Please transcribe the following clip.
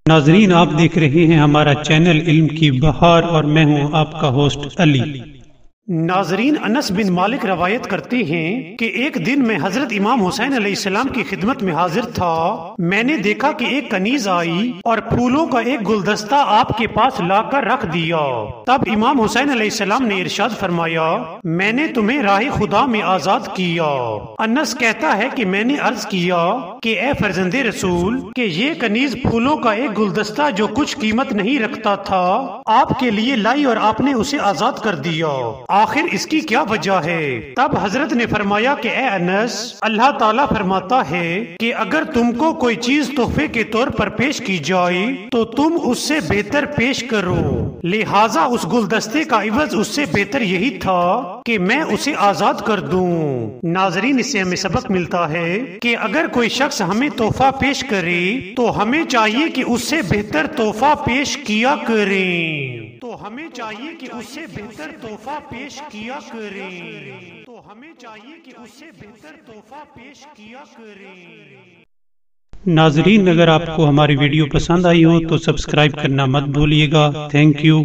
ناظرین، آپ دیکھ رہے ہیں ہمارا چینل علم کی بہار اور میں ہوں آپ کا ہوسٹ علی۔ ناظرین، انس بن مالک روایت کرتے ہیں کہ ایک دن میں حضرت امام حسین علیہ السلام کی خدمت میں حاضر تھا۔ میں نے دیکھا کہ ایک کنیز آئی اور پھولوں کا ایک گلدستہ آپ کے پاس لا کر رکھ دیا۔ تب امام حسین علیہ السلام نے ارشاد فرمایا، میں نے تمہیں راہ خدا میں آزاد کیا۔ انس کہتا ہے کہ میں نے عرض کیا کہ اے فرزند رسول، کہ یہ کنیز پھولوں کا ایک گلدستہ جو کچھ قیمت نہیں رکھتا تھا آپ کے لیے لائی اور آپ نے اسے آزاد کر دیا، آخر اس کی کیا وجہ ہے؟ تب حضرت نے فرمایا کہ اے انس، اللہ تعالیٰ فرماتا ہے کہ اگر تم کو کوئی چیز تحفے کے طور پر پیش کی جائے تو تم اس سے بہتر پیش کرو، لہٰذا اس گلدستے کا عوض اس سے بہتر یہی تھا کہ میں اسے آزاد کر دوں۔ ناظرین، اس سے ہمیں سبق ملتا ہے کہ اگر کوئی شخص ہمیں تحفہ پیش کرے تو ہمیں چاہیے کہ اس سے بہتر تحفہ پیش کیا کریں۔ ہمیں چاہیے کہ اس سے بہتر تحفہ پیش کیا کریں۔ ناظرین، اگر آپ کو ہماری ویڈیو پسند آئی ہو تو سبسکرائب کرنا مت بھولیے گا۔ Thank you.